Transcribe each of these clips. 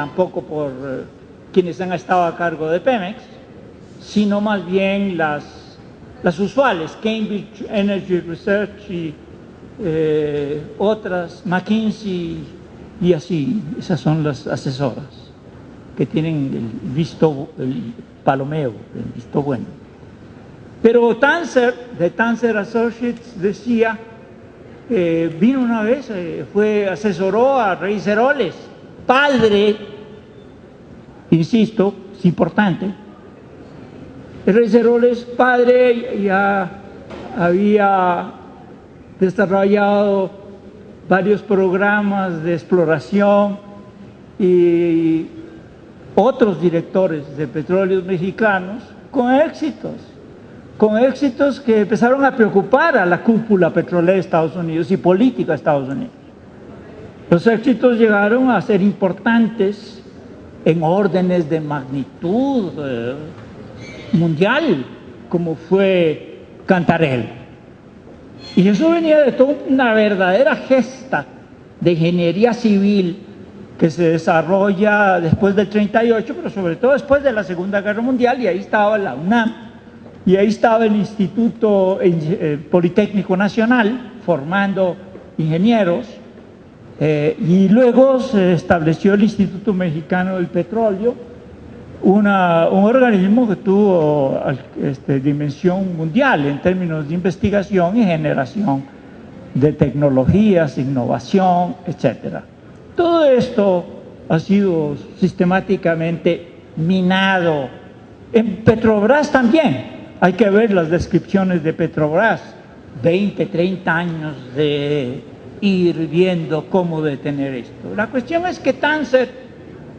tampoco por quienes han estado a cargo de Pemex, sino más bien las usuales, Cambridge Energy Research y otras, McKinsey y así. Esas son las asesoras que tienen el palomeo, el visto bueno. Pero Tanzer, de Tanzer Associates, decía, vino una vez, asesoró a Rey Ceroles, padre, insisto, es importante. El Rey Ceroles, padre, ya había desarrollado varios programas de exploración y otros directores de petróleos mexicanos con éxitos que empezaron a preocupar a la cúpula petrolera de Estados Unidos y política de Estados Unidos. Los éxitos llegaron a ser importantes en órdenes de magnitud mundial, como fue Cantarell. Y eso venía de toda una verdadera gesta de ingeniería civil que se desarrolla después del 38, pero sobre todo después de la Segunda Guerra Mundial, y ahí estaba la UNAM, y ahí estaba el Instituto Politécnico Nacional formando ingenieros, y luego se estableció el Instituto Mexicano del Petróleo, un organismo que tuvo dimensión mundial en términos de investigación y generación de tecnologías, innovación, etc. Todo esto ha sido sistemáticamente minado. En Petrobras también. Hay que ver las descripciones de Petrobras, 20, 30 años de ir viendo cómo detener esto. La cuestión es que Tanzer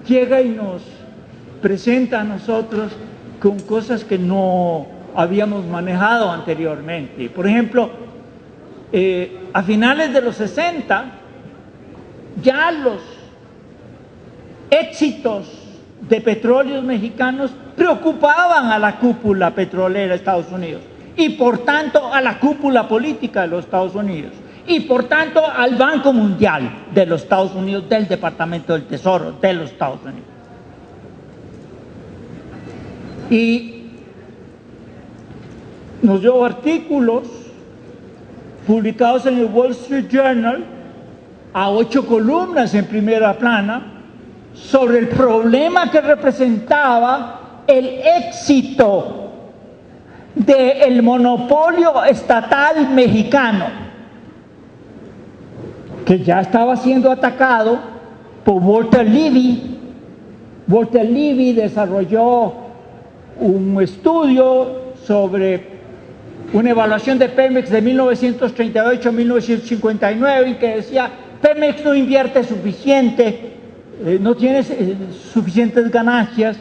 llega y nos presenta a nosotros con cosas que no habíamos manejado anteriormente. Por ejemplo, a finales de los 60, ya los éxitos de petróleos mexicanos preocupaban a la cúpula petrolera de Estados Unidos y por tanto a la cúpula política de los Estados Unidos y por tanto al Banco Mundial de los Estados Unidos, del Departamento del Tesoro de los Estados Unidos. Y nos dio artículos publicados en el Wall Street Journal a 8 columnas en primera plana sobre el problema que representaba el éxito del monopolio estatal mexicano, que ya estaba siendo atacado por Walter Levy. Walter Levy desarrolló un estudio sobre una evaluación de Pemex de 1938 a 1959 en que decía: Pemex no invierte suficiente, no tiene suficientes ganancias,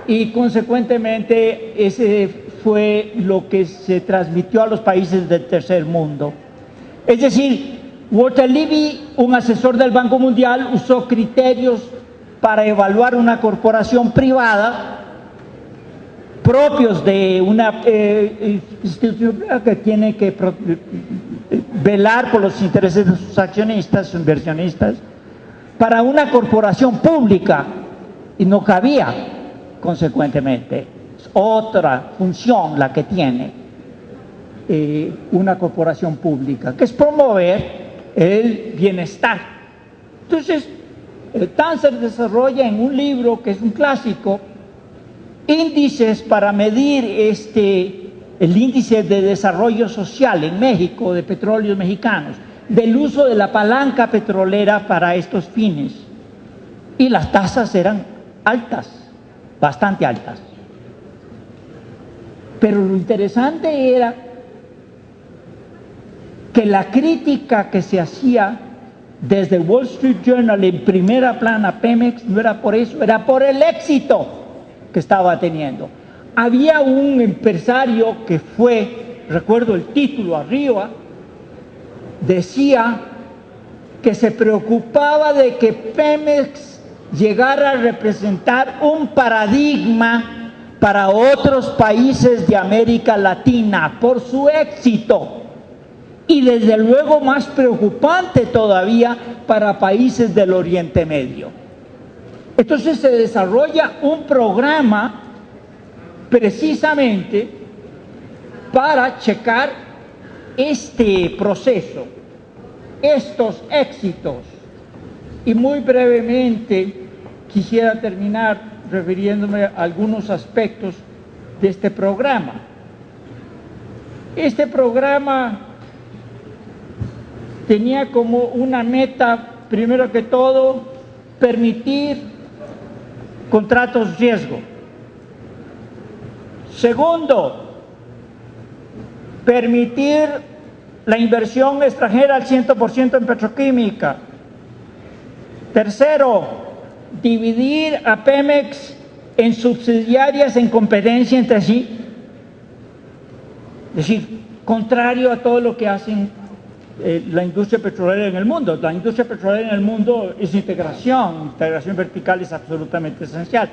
y consecuentemente ese fue lo que se transmitió a los países del tercer mundo. Es decir, Walter Levy, un asesor del Banco Mundial, usó criterios para evaluar una corporación privada propios de una institución que tiene que velar por los intereses de sus accionistas, sus inversionistas, para una corporación pública, y no cabía, consecuentemente. Es otra función la que tiene una corporación pública, que es promover el bienestar. Entonces, Tanzer desarrolla en un libro que es un clásico índices para medir el índice de desarrollo social en México de petróleos mexicanos, del uso de la palanca petrolera para estos fines. Y las tasas eran altas, bastante altas. Pero lo interesante era que la crítica que se hacía desde el Wall Street Journal en primera plana a Pemex no era por eso, era por el éxito que estaba teniendo. Había un empresario que fue, recuerdo el título arriba, decía que se preocupaba de que Pemex llegara a representar un paradigma para otros países de América Latina por su éxito, y desde luego más preocupante todavía para países del Oriente Medio. Entonces se desarrolla un programa precisamente para checar este proceso, estos éxitos. Y muy brevemente quisiera terminar refiriéndome a algunos aspectos de este programa. Este programa tenía como una meta, primero que todo, permitir contratos riesgo. Segundo, permitir la inversión extranjera al 100% en petroquímica. Tercero, dividir a Pemex en subsidiarias en competencia entre sí. Es decir, contrario a todo lo que hacen la industria petrolera en el mundo. La industria petrolera en el mundo es integración vertical es absolutamente esencial.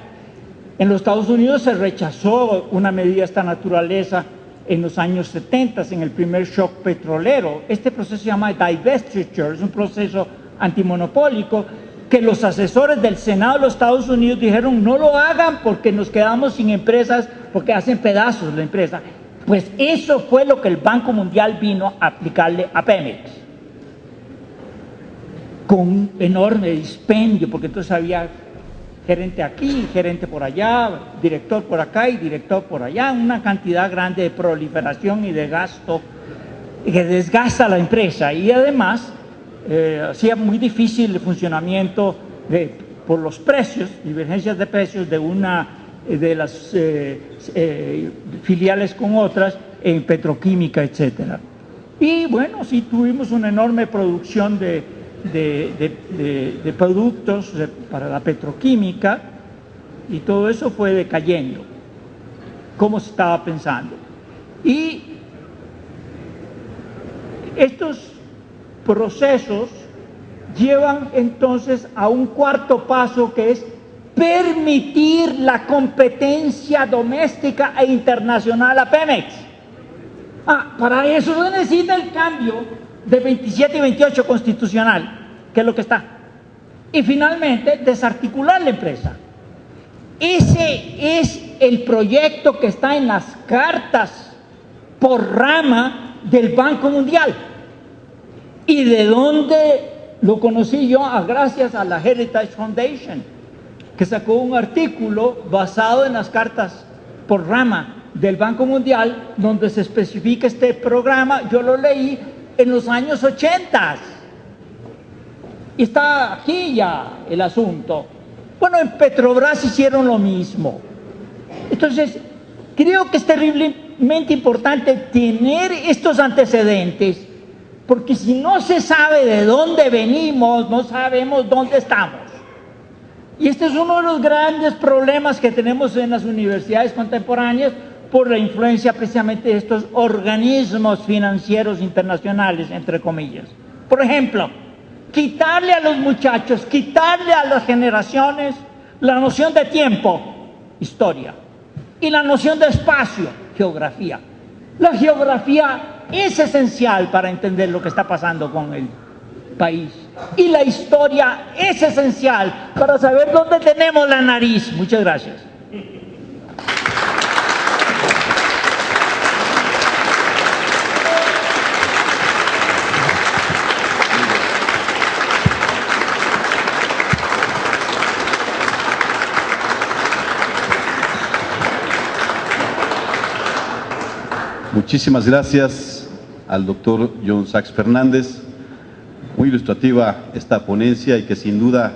En los Estados Unidos se rechazó una medida de esta naturaleza en los años 70, en el primer shock petrolero. Este proceso se llama divestiture, es un proceso antimonopólico que los asesores del Senado de los Estados Unidos dijeron no lo hagan porque nos quedamos sin empresas, porque hacen pedazos la empresa. Pues eso fue lo que el Banco Mundial vino a aplicarle a Pemex, con un enorme dispendio, porque entonces había gerente aquí, gerente por allá, director por acá y director por allá, una cantidad grande de proliferación y de gasto que desgasta a la empresa y además hacía muy difícil el funcionamiento por los precios, divergencias de precios de las filiales con otras en petroquímica, etcétera. Y bueno, sí tuvimos una enorme producción de productos para la petroquímica y todo eso fue decayendo, como se estaba pensando. Y estos procesos llevan entonces a un cuarto paso que es permitir la competencia doméstica e internacional a Pemex. Para eso se necesita el cambio de 27 y 28 constitucional, que es lo que está. Y finalmente, desarticular la empresa. Ese es el proyecto que está en las cartas por rama del Banco Mundial. ¿Y de dónde lo conocí yo? Gracias a la Heritage Foundation, que sacó un artículo basado en las cartas por rama del Banco Mundial, donde se especifica este programa. Yo lo leí en los años 80. Y está aquí ya el asunto. Bueno, en Petrobras hicieron lo mismo. Entonces, creo que es terriblemente importante tener estos antecedentes, porque si no se sabe de dónde venimos, no sabemos dónde estamos. Y este es uno de los grandes problemas que tenemos en las universidades contemporáneas por la influencia precisamente de estos organismos financieros internacionales, entre comillas. Por ejemplo, quitarle a los muchachos, quitarle a las generaciones la noción de tiempo, historia, y la noción de espacio, geografía. La geografía es esencial para entender lo que está pasando con el país. Y la historia es esencial para saber dónde tenemos la nariz. Muchas gracias. Muchísimas gracias al doctor John Sachs Fernández. Muy ilustrativa esta ponencia y que sin duda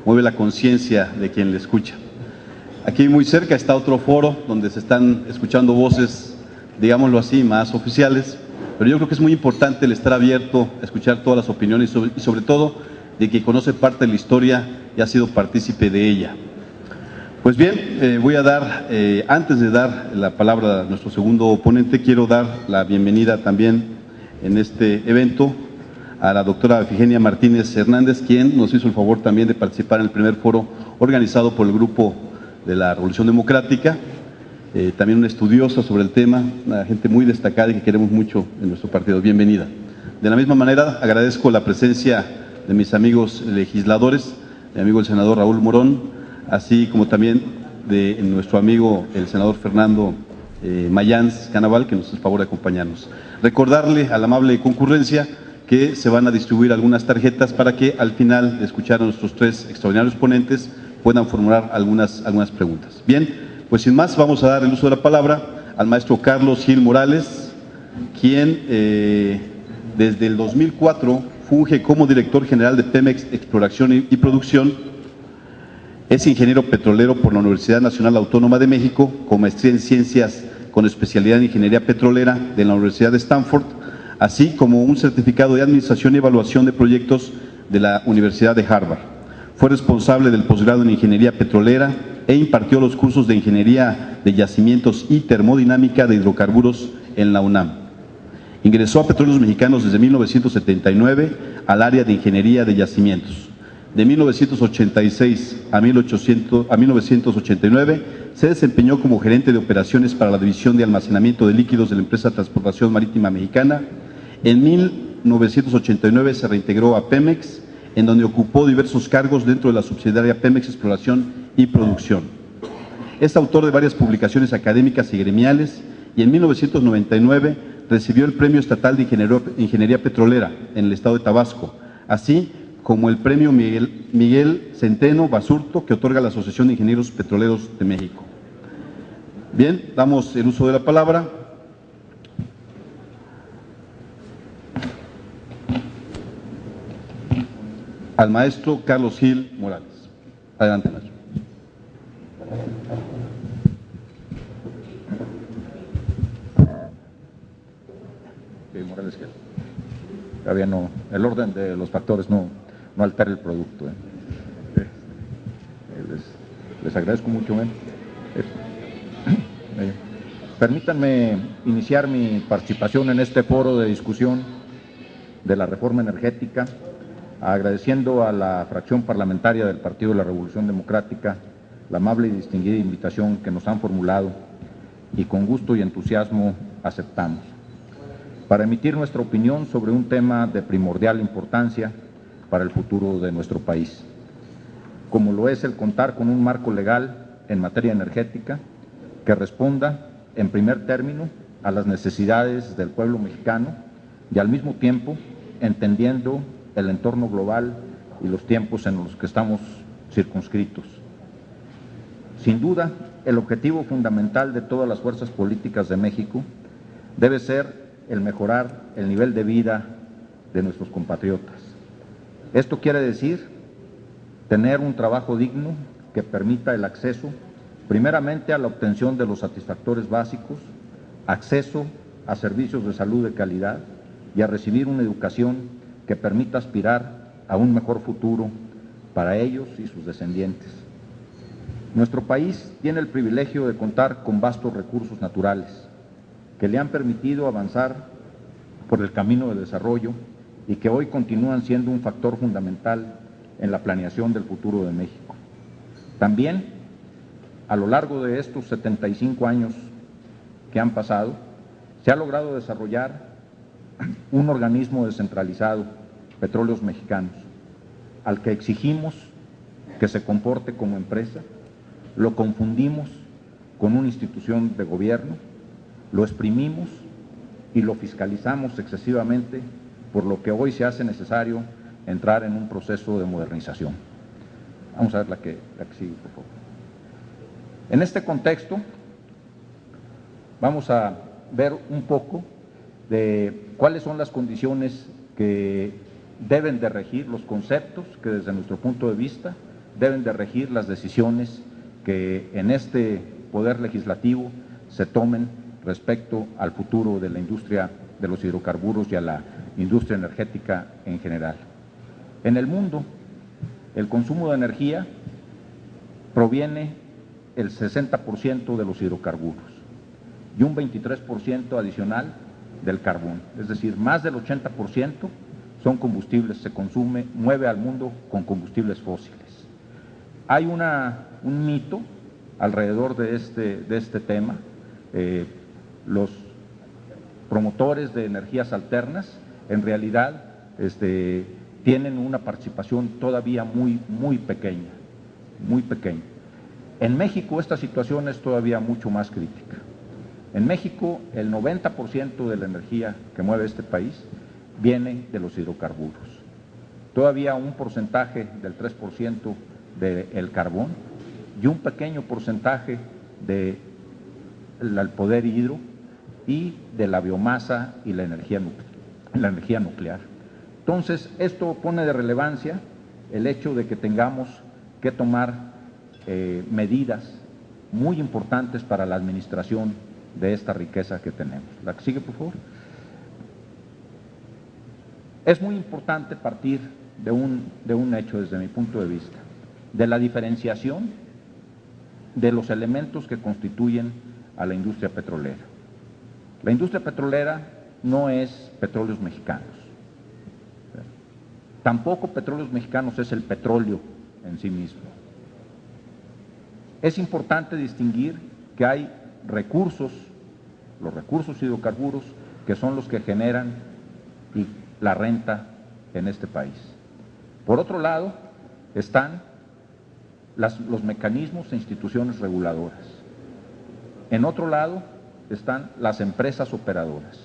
mueve la conciencia de quien le escucha. Aquí muy cerca está otro foro donde se están escuchando voces, digámoslo así, más oficiales, pero yo creo que es muy importante el estar abierto a escuchar todas las opiniones y sobre todo de quien conoce parte de la historia y ha sido partícipe de ella. Pues bien, voy a dar, antes de dar la palabra a nuestro segundo oponente, quiero dar la bienvenida también en este evento a la doctora Ifigenia Martínez Hernández, quien nos hizo el favor también de participar en el primer foro organizado por el Grupo de la Revolución Democrática, también una estudiosa sobre el tema, una gente muy destacada y que queremos mucho en nuestro partido. Bienvenida. De la misma manera, agradezco la presencia de mis amigos legisladores, mi amigo el senador Raúl Morón, así como también de nuestro amigo el senador Fernando Mayans Canaval, que nos hace el favor de acompañarnos. Recordarle a la amable concurrencia que se van a distribuir algunas tarjetas para que al final de escuchar a nuestros tres extraordinarios ponentes puedan formular algunas preguntas. Bien, pues sin más vamos a dar el uso de la palabra al maestro Carlos Gil Morales, quien desde el 2004 funge como director general de Pemex Exploración y Producción. Es ingeniero petrolero por la Universidad Nacional Autónoma de México, con maestría en ciencias con especialidad en ingeniería petrolera de la Universidad de Stanford, así como un certificado de administración y evaluación de proyectos de la Universidad de Harvard. Fue responsable del posgrado en ingeniería petrolera e impartió los cursos de ingeniería de yacimientos y termodinámica de hidrocarburos en la UNAM. Ingresó a Petróleos Mexicanos desde 1979 al área de ingeniería de yacimientos. De 1986 a 1989 se desempeñó como gerente de operaciones para la División de Almacenamiento de Líquidos de la empresa Transportación Marítima Mexicana. En 1989 se reintegró a Pemex, en donde ocupó diversos cargos dentro de la subsidiaria Pemex Exploración y Producción. Es autor de varias publicaciones académicas y gremiales y en 1999 recibió el Premio Estatal de Ingeniería Petrolera en el estado de Tabasco, así como el Premio Miguel Centeno Basurto, que otorga la Asociación de Ingenieros Petroleros de México. Bien, damos el uso de la palabra al maestro Carlos Gil Morales. Adelante, maestro. Morales Gil. Todavía no, el orden de los factores no altera el producto. Les agradezco mucho. Permítanme iniciar mi participación en este foro de discusión de la reforma energética, agradeciendo a la fracción parlamentaria del Partido de la Revolución Democrática la amable y distinguida invitación que nos han formulado y con gusto y entusiasmo aceptamos, para emitir nuestra opinión sobre un tema de primordial importancia para el futuro de nuestro país, como lo es el contar con un marco legal en materia energética que responda, en primer término, a las necesidades del pueblo mexicano y al mismo tiempo entendiendo el entorno global y los tiempos en los que estamos circunscritos. Sin duda, el objetivo fundamental de todas las fuerzas políticas de México debe ser el mejorar el nivel de vida de nuestros compatriotas. Esto quiere decir tener un trabajo digno que permita el acceso, primeramente, a la obtención de los satisfactores básicos, acceso a servicios de salud de calidad y a recibir una educación que permita aspirar a un mejor futuro para ellos y sus descendientes. Nuestro país tiene el privilegio de contar con vastos recursos naturales que le han permitido avanzar por el camino de desarrollo y que hoy continúan siendo un factor fundamental en la planeación del futuro de México. También, a lo largo de estos 75 años que han pasado, se ha logrado desarrollar un organismo descentralizado, Petróleos Mexicanos, al que exigimos que se comporte como empresa, lo confundimos con una institución de gobierno, lo exprimimos y lo fiscalizamos excesivamente, por lo que hoy se hace necesario entrar en un proceso de modernización. Vamos a ver la que sigue, por favor. En este contexto, vamos a ver un poco de cuáles son las condiciones que deben de regir, los conceptos que desde nuestro punto de vista deben de regir las decisiones que en este poder legislativo se tomen respecto al futuro de la industria de los hidrocarburos y a la industria energética en general. En el mundo, el consumo de energía proviene el 60% de los hidrocarburos y un 23% adicional del carbón, es decir, más del 80% son combustibles, se consume, mueve al mundo con combustibles fósiles. Hay un mito alrededor de este tema. Los promotores de energías alternas en realidad tienen una participación todavía muy pequeña, muy pequeña. En México esta situación es todavía mucho más crítica. En México el 90% de la energía que mueve este país viene de los hidrocarburos. Todavía un porcentaje del 3% del carbón y un pequeño porcentaje del poder hidro y de la biomasa y la energía nuclear. Entonces, esto pone de relevancia el hecho de que tengamos que tomar medidas muy importantes para la administración de esta riqueza que tenemos. La que sigue, por favor. Es muy importante partir de un hecho desde mi punto de vista, de la diferenciación de los elementos que constituyen a la industria petrolera. La industria petrolera no es Petróleos Mexicanos. Tampoco Petróleos Mexicanos es el petróleo en sí mismo. Es importante distinguir que hay recursos, los recursos hidrocarburos, que son los que generan la renta en este país. Por otro lado, están los mecanismos e instituciones reguladoras. En otro lado, están las empresas operadoras.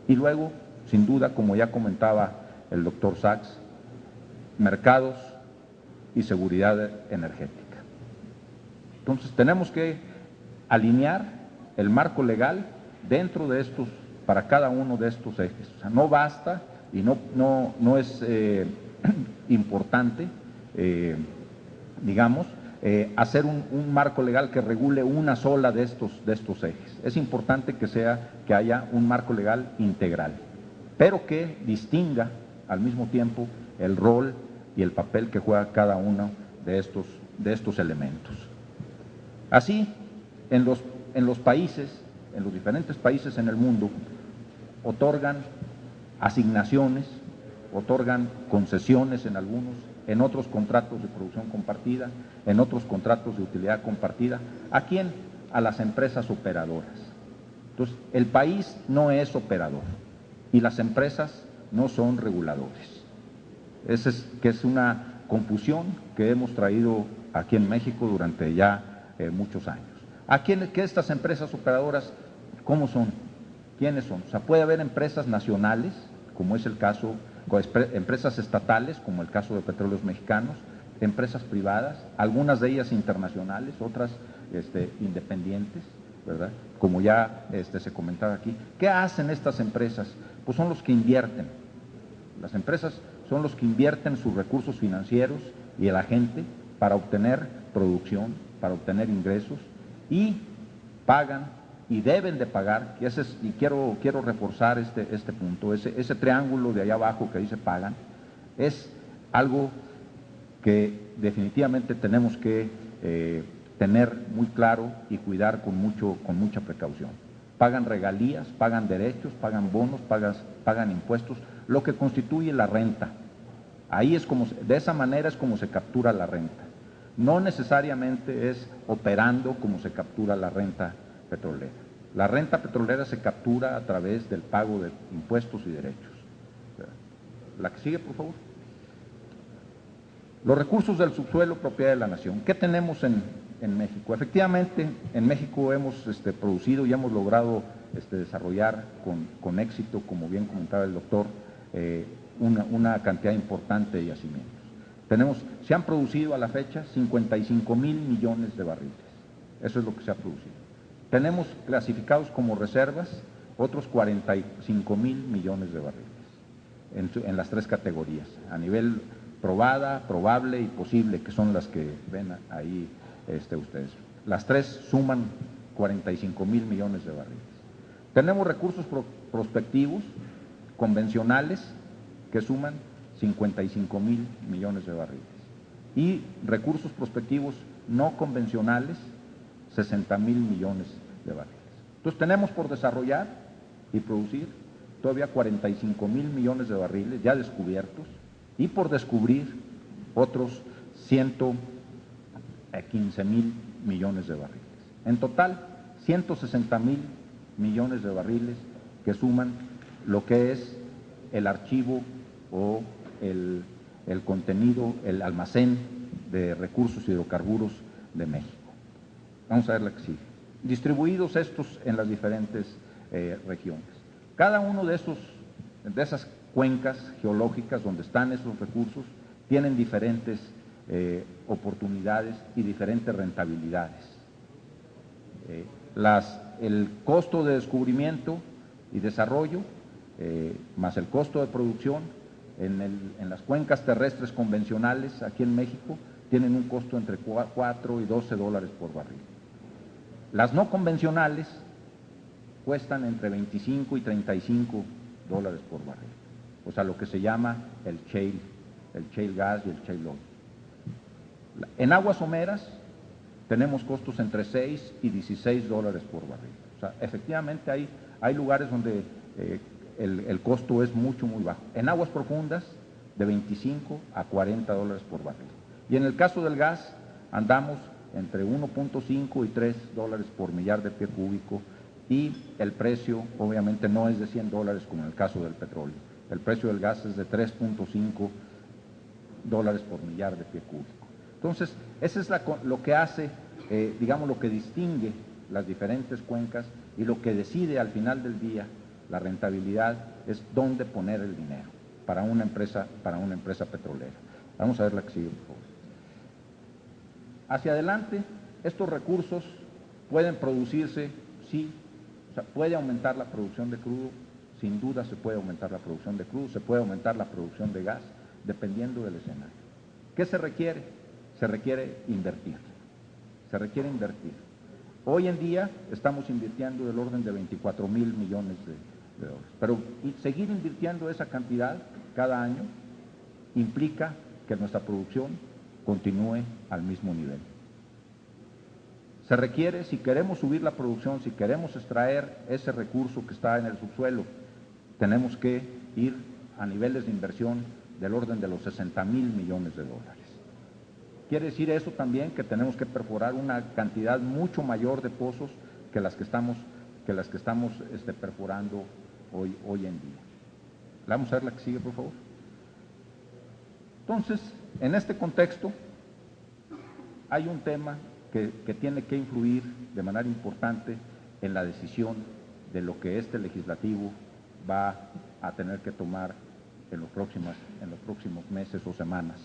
Y luego, sin duda, como ya comentaba el doctor Sachs, mercados y seguridad energética. Entonces, tenemos que alinear el marco legal dentro de estos, para cada uno de estos ejes. O sea, no basta y no es importante, digamos, hacer un marco legal que regule una sola de estos ejes. Es importante que haya un marco legal integral, pero que distinga al mismo tiempo el rol y el papel que juega cada uno de estos elementos. Así, en los países, en los diferentes países en el mundo, otorgan asignaciones, otorgan concesiones en algunos, en otros contratos de producción compartida, en otros contratos de utilidad compartida. ¿A quién? A las empresas operadoras. Entonces, el país no es operador y las empresas no son reguladores. Que es una confusión que hemos traído aquí en México durante ya muchos años. ¿Qué estas empresas operadoras, cómo son? ¿Quiénes son? O sea, puede haber empresas nacionales, como es el caso, empresas estatales, como el caso de Petróleos Mexicanos, empresas privadas, algunas de ellas internacionales, otras independientes, ¿verdad? Como ya se comentaba aquí. ¿Qué hacen estas empresas? Pues son los que invierten. Las empresas son los que invierten sus recursos financieros y la gente para obtener producción, para obtener ingresos, y pagan y deben de pagar, y quiero reforzar este punto, ese triángulo de allá abajo que dice pagan, es algo que definitivamente tenemos que tener muy claro y cuidar con mucha precaución. Pagan regalías, pagan derechos, pagan bonos, pagan impuestos, lo que constituye la renta. Ahí de esa manera es como se captura la renta. No necesariamente es operando como se captura la renta petrolera. La renta petrolera se captura a través del pago de impuestos y derechos. La que sigue, por favor. Los recursos del subsuelo, propiedad de la nación. ¿Qué tenemos en México? Efectivamente, en México hemos producido y hemos logrado desarrollar con éxito, como bien comentaba el doctor, una cantidad importante de yacimientos. Se han producido a la fecha 55,000 millones de barriles. Eso es lo que se ha producido. Tenemos clasificados como reservas otros 45,000 millones de barriles en las tres categorías, a nivel probada, probable y posible, que son las que ven ahí ustedes. Las tres suman 45,000 millones de barriles. Tenemos recursos prospectivos convencionales que suman 55,000 millones de barriles y recursos prospectivos no convencionales 60,000 millones de barriles. Entonces tenemos por desarrollar y producir todavía 45,000 millones de barriles ya descubiertos y por descubrir otros 115,000 millones de barriles. En total, 160,000 millones de barriles que suman lo que es el archivo o el contenido, el almacén de recursos hidrocarburos de México. Vamos a ver la que sigue. Distribuidos estos en las diferentes regiones. Cada uno de esas cuencas geológicas donde están esos recursos tienen diferentes oportunidades y diferentes rentabilidades. El costo de descubrimiento y desarrollo, más el costo de producción, en las cuencas terrestres convencionales aquí en México, tienen un costo entre 4 y 12 dólares por barril. Las no convencionales cuestan entre 25 y 35 dólares por barril, o sea, lo que se llama el shale gas y el shale oil. En aguas someras tenemos costos entre 6 y 16 dólares por barril. O sea, efectivamente hay lugares donde el costo es muy bajo. En aguas profundas, de 25 a 40 dólares por barril. Y en el caso del gas, andamos entre 1.5 y 3 dólares por millar de pie cúbico, y el precio obviamente no es de 100 dólares como en el caso del petróleo. El precio del gas es de 3.5 dólares por millar de pie cúbico. Entonces, eso es lo que hace, digamos, lo que distingue las diferentes cuencas, y lo que decide al final del día la rentabilidad es dónde poner el dinero para una empresa petrolera. Vamos a ver la que sigue, por favor. Hacia adelante, estos recursos pueden producirse, sí, o sea, puede aumentar la producción de crudo, sin duda se puede aumentar la producción de crudo, se puede aumentar la producción de gas, dependiendo del escenario. ¿Qué se requiere? Se requiere invertir. Se requiere invertir. Hoy en día estamos invirtiendo del orden de 24 mil millones de dólares, pero seguir invirtiendo esa cantidad cada año implica que nuestra producción continúe al mismo nivel. Se requiere, si queremos subir la producción, si queremos extraer ese recurso que está en el subsuelo, tenemos que ir a niveles de inversión del orden de los 60 mil millones de dólares. Quiere decir eso también que tenemos que perforar una cantidad mucho mayor de pozos que las que estamos perforando hoy en día. Vamos a ver la que sigue, por favor. Entonces, en este contexto, hay un tema que tiene que influir de manera importante en la decisión de lo que este legislativo va a tener que tomar en los próximos meses o semanas.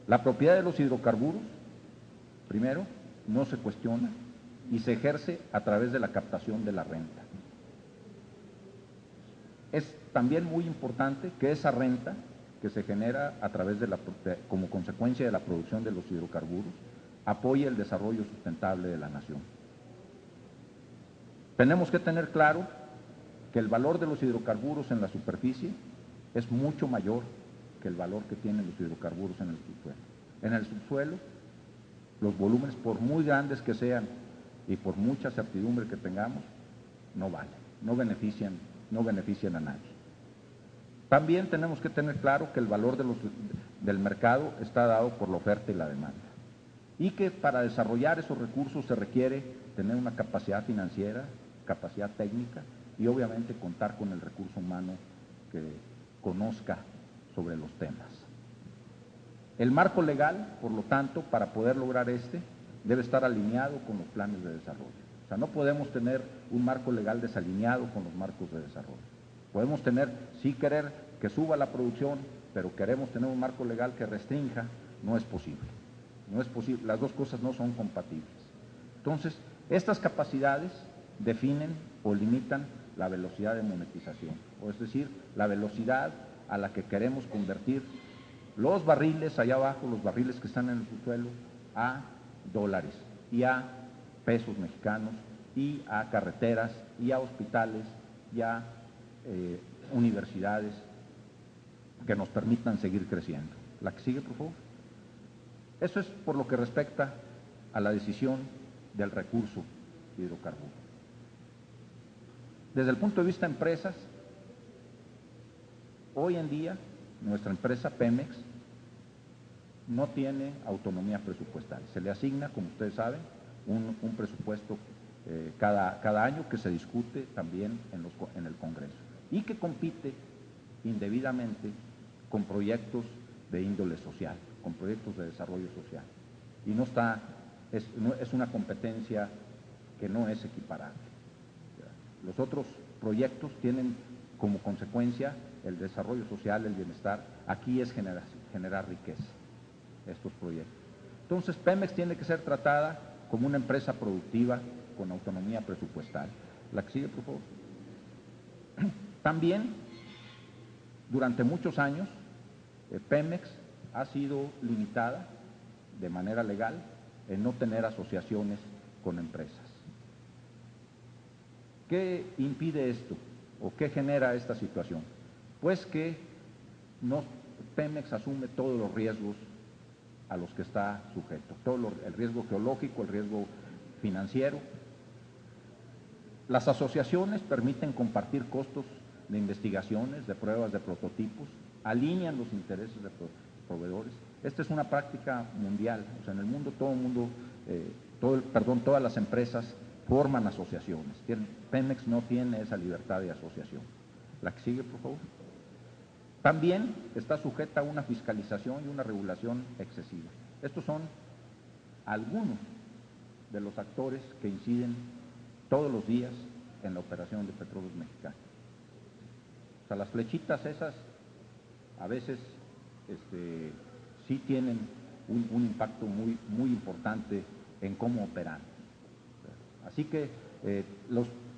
La propiedad de los hidrocarburos, primero, no se cuestiona y se ejerce a través de la captación de la renta. Es también muy importante que esa renta que se genera a través como consecuencia de la producción de los hidrocarburos apoye el desarrollo sustentable de la nación. Tenemos que tener claro que el valor de los hidrocarburos en la superficie es mucho mayor que el valor que tienen los hidrocarburos en el subsuelo. En el subsuelo, los volúmenes, por muy grandes que sean y por mucha certidumbre que tengamos, no valen, no benefician a nadie. También tenemos que tener claro que el valor del mercado está dado por la oferta y la demanda, y que para desarrollar esos recursos se requiere tener una capacidad financiera, capacidad técnica y obviamente contar con el recurso humano que conozca sobre los temas. El marco legal, por lo tanto, para poder lograr debe estar alineado con los planes de desarrollo. O sea, no podemos tener un marco legal desalineado con los marcos de desarrollo. Podemos sí querer que suba la producción, pero queremos tener un marco legal que restrinja, no es posible. No es posible, las dos cosas no son compatibles. Entonces, estas capacidades definen o limitan la velocidad de monetización, o es decir, la velocidad a la que queremos convertir los barriles allá abajo, los barriles que están en el subsuelo, a dólares y a pesos mexicanos y a carreteras y a hospitales y a universidades que nos permitan seguir creciendo. La que sigue, por favor. Eso es por lo que respecta a la decisión del recurso hidrocarburo. Desde el punto de vista de empresas, hoy en día nuestra empresa Pemex no tiene autonomía presupuestal. Se le asigna, como ustedes saben, un presupuesto cada año que se discute también en el Congreso y que compite indebidamente con proyectos de índole social, con proyectos de desarrollo social. Y no está, es una competencia que no es equiparable. Los otros proyectos tienen como consecuencia el desarrollo social, el bienestar. Aquí es generar riqueza, estos proyectos. Entonces, Pemex tiene que ser tratada como una empresa productiva con autonomía presupuestal. La que sigue, por favor. También, durante muchos años, Pemex ha sido limitada de manera legal en no tener asociaciones con empresas. ¿Qué impide esto o qué genera esta situación? Pues que Pemex asume todos los riesgos a los que está sujeto, el riesgo geológico, el riesgo financiero. Las asociaciones permiten compartir costos de investigaciones, de pruebas, de prototipos, alinean los intereses de proveedores. Esta es una práctica mundial, o sea, en el mundo todas las empresas forman asociaciones. Pemex no tiene esa libertad de asociación. La que sigue, por favor. También está sujeta a una fiscalización y una regulación excesiva. Estos son algunos de los actores que inciden todos los días en la operación de Petróleos Mexicanos. O sea, las flechitas esas a veces sí tienen un impacto muy importante en cómo operan. Así que,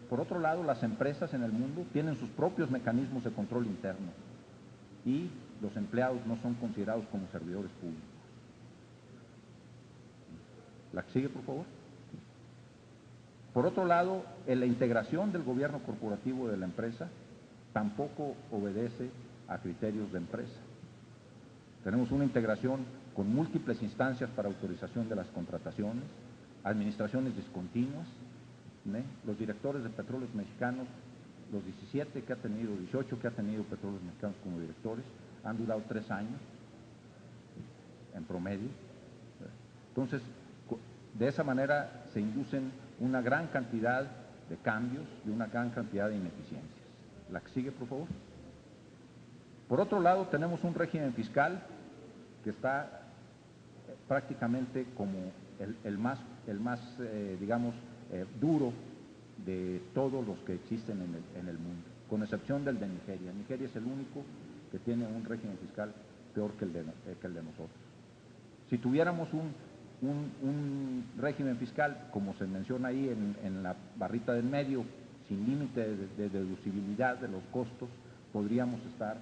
por otro lado, las empresas en el mundo tienen sus propios mecanismos de control interno y los empleados no son considerados como servidores públicos. La que sigue, por favor. Por otro lado, en la integración del gobierno corporativo de la empresa tampoco obedece a criterios de empresa. Tenemos una integración con múltiples instancias para autorización de las contrataciones, administraciones discontinuas. Los directores de Petróleos Mexicanos, los 18 que ha tenido Petróleos Mexicanos como directores, han durado 3 años en promedio. Entonces, de esa manera se inducen una gran cantidad de cambios y una gran cantidad de ineficiencias. La que sigue, por favor. Por otro lado, tenemos un régimen fiscal que está prácticamente como el más digamos, duro de todos los que existen en el mundo, con excepción del de Nigeria. Nigeria es el único que tiene un régimen fiscal peor que el de nosotros. Si tuviéramos un régimen fiscal, como se menciona ahí en la barrita del medio, sin límite de deducibilidad de los costos, podríamos estar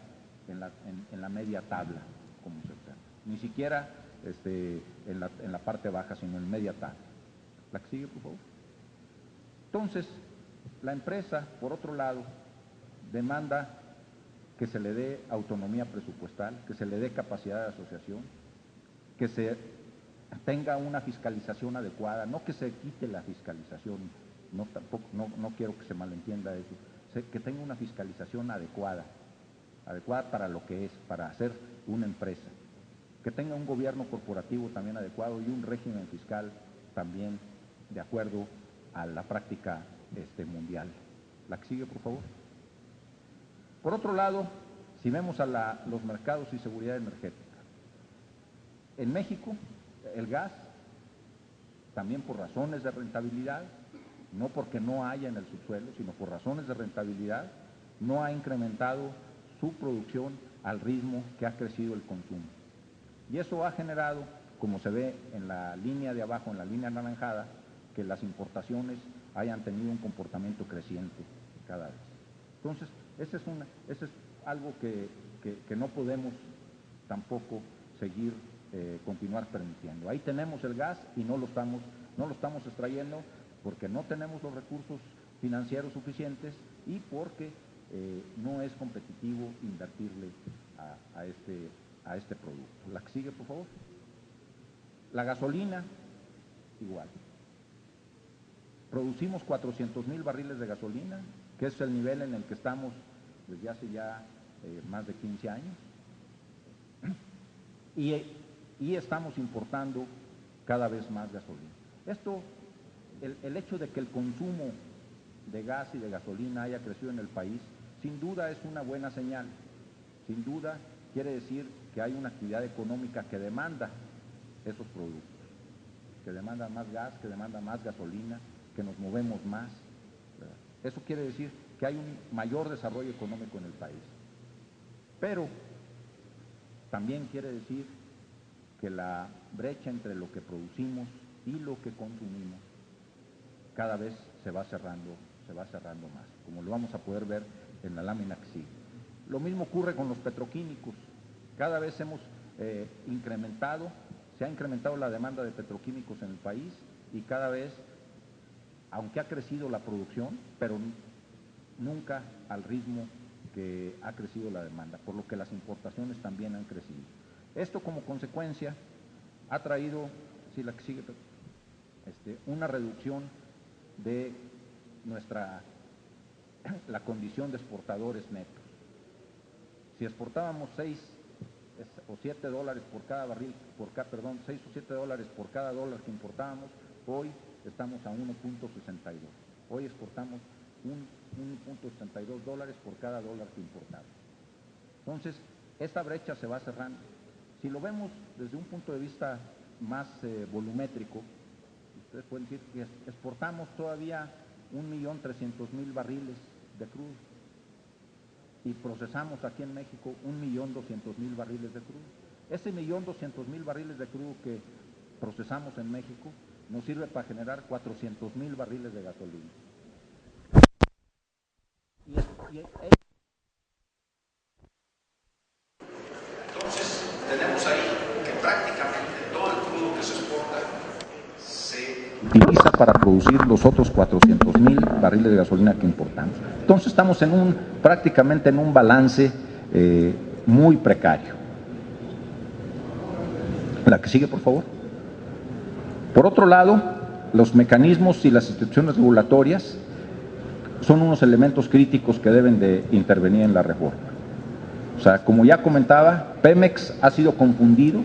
en la media tabla, como se observa. Ni siquiera en la parte baja, sino en media tabla. La que sigue, por favor. Entonces, la empresa, por otro lado, demanda que se le dé autonomía presupuestal, que se le dé capacidad de asociación, que se tenga una fiscalización adecuada, no que se quite la fiscalización, no quiero que se malentienda eso, que tenga una fiscalización adecuada para lo que es, para hacer una empresa, que tenga un gobierno corporativo también adecuado y un régimen fiscal también de acuerdo a la práctica mundial. La que sigue, por favor. Por otro lado, si vemos a los mercados y seguridad energética, en México el gas, también por razones de rentabilidad, no porque no haya en el subsuelo, sino por razones de rentabilidad, no ha incrementado su producción al ritmo que ha crecido el consumo. Y eso ha generado, como se ve en la línea de abajo, en la línea anaranjada, que las importaciones hayan tenido un comportamiento creciente cada vez. Entonces, ese es algo que no podemos tampoco seguir, continuar permitiendo. Ahí tenemos el gas y no lo estamos extrayendo porque no tenemos los recursos financieros suficientes y porque no es competitivo invertirle a este producto. La que sigue, por favor. La gasolina, igual. Producimos 400,000 barriles de gasolina, que es el nivel en el que estamos desde hace ya más de 15 años. Y estamos importando cada vez más gasolina. Esto, el hecho de que el consumo de gas y de gasolina haya crecido en el país, sin duda es una buena señal. Sin duda quiere decir que hay una actividad económica que demanda esos productos, que demanda más gas, que demanda más gasolina, que nos movemos más, ¿verdad? Eso quiere decir que hay un mayor desarrollo económico en el país. Pero también quiere decir que la brecha entre lo que producimos y lo que consumimos cada vez se va cerrando más, como lo vamos a poder ver en la lámina que sigue. Lo mismo ocurre con los petroquímicos. Cada vez hemos se ha incrementado la demanda de petroquímicos en el país y cada vez, aunque ha crecido la producción, pero nunca al ritmo que ha crecido la demanda, por lo que las importaciones también han crecido. Esto como consecuencia ha traído, si la que sigue, una reducción de la condición de exportadores netos. Si exportábamos 6 o 7 dólares por cada barril, 6 o 7 dólares por cada dólar que importábamos, hoy estamos a 1.62. Hoy exportamos 1.62 dólares por cada dólar que importamos. Entonces, esta brecha se va cerrando. Si lo vemos desde un punto de vista más volumétrico, ustedes pueden decir que exportamos todavía 1.300.000 barriles de crudo y procesamos aquí en México 1.200.000 barriles de crudo. Ese 1.200.000 barriles de crudo que procesamos en México nos sirve para generar 400.000 barriles de gasolina. Entonces, tenemos ahí que prácticamente todo el crudo que se exporta se utiliza para producir los otros 400.000 barriles de gasolina que importamos. Entonces estamos prácticamente en un balance muy precario. La que sigue, por favor. Por otro lado, los mecanismos y las instituciones regulatorias son unos elementos críticos que deben de intervenir en la reforma. O sea, como ya comentaba, Pemex ha sido confundido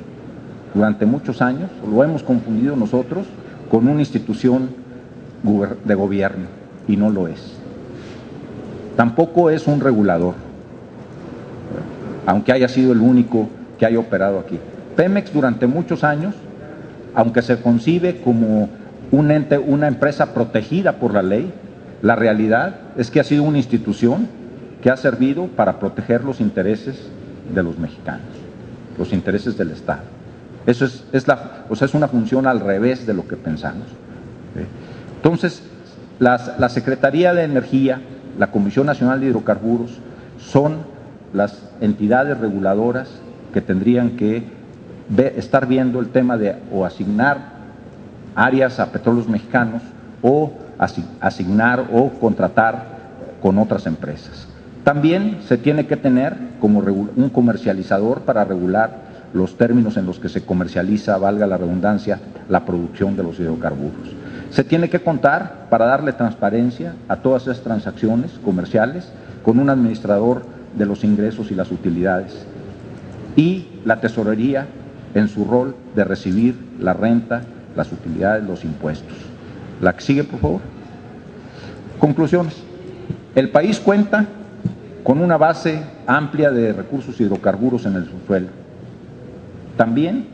durante muchos años, lo hemos confundido nosotros, con una institución de gobierno, y no lo es. Tampoco es un regulador, aunque haya sido el único que haya operado aquí. Pemex durante muchos años, aunque se concibe como un ente, una empresa protegida por la ley, la realidad es que ha sido una institución que ha servido para proteger los intereses de los mexicanos, los intereses del Estado. Eso es una función al revés de lo que pensamos. Entonces, la Secretaría de Energía, la Comisión Nacional de Hidrocarburos, son las entidades reguladoras que tendrían que estar viendo el tema de o asignar áreas a petróleos mexicanos o asignar o contratar con otras empresas. También se tiene que tener como un comercializador para regular los términos en los que se comercializa, valga la redundancia, la producción de los hidrocarburos. Se tiene que contar, para darle transparencia a todas esas transacciones comerciales, con un administrador de los ingresos y las utilidades, y la tesorería en su rol de recibir la renta, las utilidades, los impuestos. La que sigue, por favor. Conclusiones. El país cuenta con una base amplia de recursos hidrocarburos en el subsuelo. También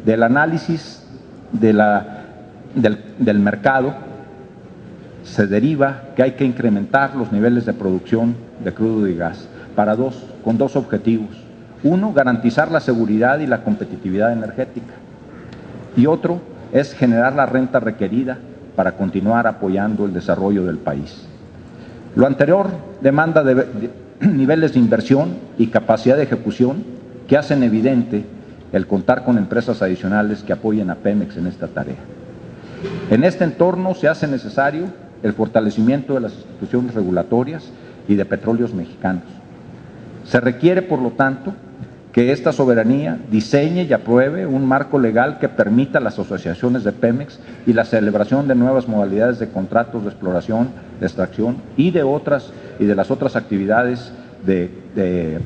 del análisis del mercado se deriva que hay que incrementar los niveles de producción de crudo y gas con dos objetivos. Uno, garantizar la seguridad y la competitividad energética. Y otro es generar la renta requerida para continuar apoyando el desarrollo del país. Lo anterior demanda de niveles de inversión y capacidad de ejecución que hacen evidente el contar con empresas adicionales que apoyen a Pemex en esta tarea. En este entorno se hace necesario el fortalecimiento de las instituciones regulatorias y de petróleos mexicanos. Se requiere, por lo tanto, que esta soberanía diseñe y apruebe un marco legal que permita las asociaciones de Pemex y la celebración de nuevas modalidades de contratos de exploración, de extracción y de las otras actividades de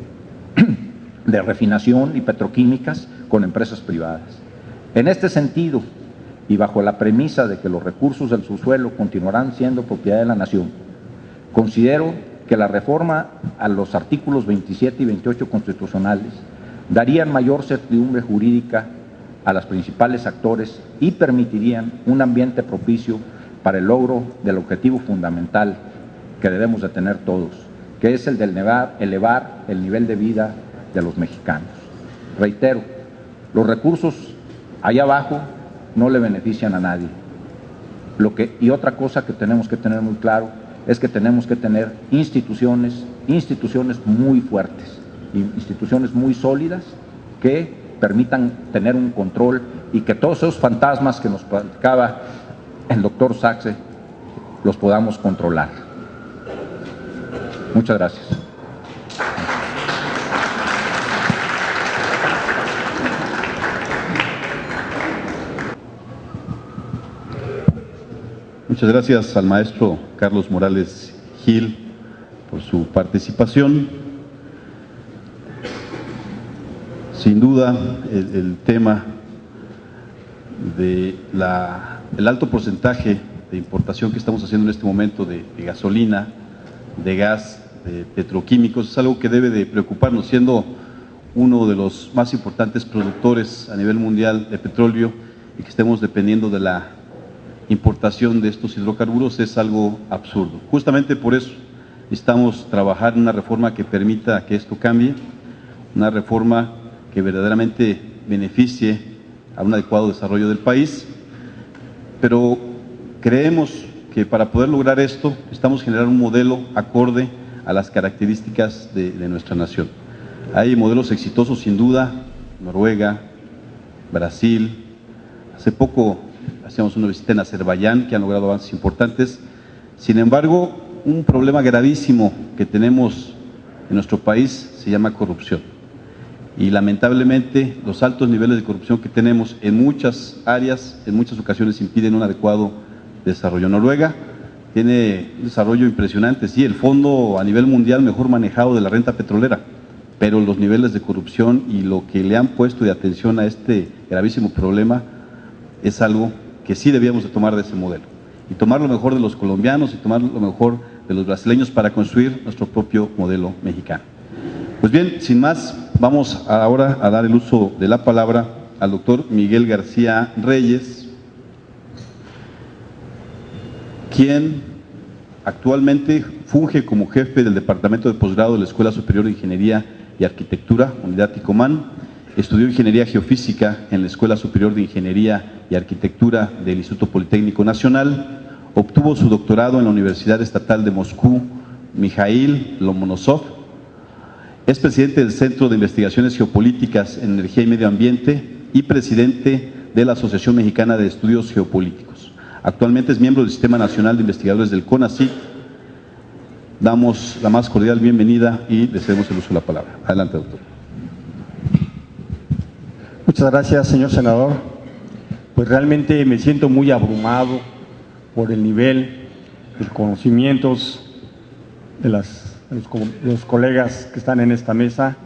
refinación y petroquímicas con empresas privadas. En este sentido, y bajo la premisa de que los recursos del subsuelo continuarán siendo propiedad de la nación, considero que la reforma a los artículos 27 y 28 constitucionales darían mayor certidumbre jurídica a los principales actores y permitirían un ambiente propicio para el logro del objetivo fundamental que debemos de tener todos, que es el de elevar el nivel de vida de los mexicanos. Reitero, los recursos allá abajo no le benefician a nadie. Y otra cosa que tenemos que tener muy claro es que tenemos que tener instituciones muy fuertes, instituciones muy sólidas que permitan tener un control y que todos esos fantasmas que nos platicaba el doctor Saxe los podamos controlar. Muchas gracias. Muchas gracias al maestro Carlos Morales Gil por su participación. Sin duda, el tema de el alto porcentaje de importación que estamos haciendo en este momento de gasolina, de gas, de petroquímicos, es algo que debe de preocuparnos, siendo uno de los más importantes productores a nivel mundial de petróleo y que estemos dependiendo de la importación de estos hidrocarburos es algo absurdo. Justamente por eso necesitamos trabajar en una reforma que permita que esto cambie, una reforma que verdaderamente beneficie a un adecuado desarrollo del país, pero creemos que para poder lograr esto necesitamos generar un modelo acorde a las características de nuestra nación. Hay modelos exitosos sin duda, Noruega, Brasil, hace poco hacíamos una visita en Azerbaiyán que han logrado avances importantes. Sin embargo, un problema gravísimo que tenemos en nuestro país se llama corrupción. Y lamentablemente los altos niveles de corrupción que tenemos en muchas áreas, en muchas ocasiones impiden un adecuado desarrollo. Noruega tiene un desarrollo impresionante, sí, el fondo a nivel mundial mejor manejado de la renta petrolera, pero los niveles de corrupción y lo que le han puesto de atención a este gravísimo problema es algo que sí debíamos de tomar de ese modelo y tomar lo mejor de los colombianos y tomar lo mejor de los brasileños para construir nuestro propio modelo mexicano. Pues bien, sin más, vamos ahora a dar el uso de la palabra al doctor Miguel García Reyes, quien actualmente funge como jefe del Departamento de Posgrado de la Escuela Superior de Ingeniería y Arquitectura, Unidad Ticomán. Estudió Ingeniería Geofísica en la Escuela Superior de Ingeniería y Arquitectura del Instituto Politécnico Nacional. Obtuvo su doctorado en la Universidad Estatal de Moscú, Mikhail Lomonosov. Es presidente del Centro de Investigaciones Geopolíticas en Energía y Medio Ambiente y presidente de la Asociación Mexicana de Estudios Geopolíticos. Actualmente es miembro del Sistema Nacional de Investigadores del CONACYT. Damos la más cordial bienvenida y le cedemos el uso de la palabra. Adelante, doctor. Muchas gracias, señor senador. Pues realmente me siento muy abrumado por el nivel de conocimientos de los colegas que están en esta mesa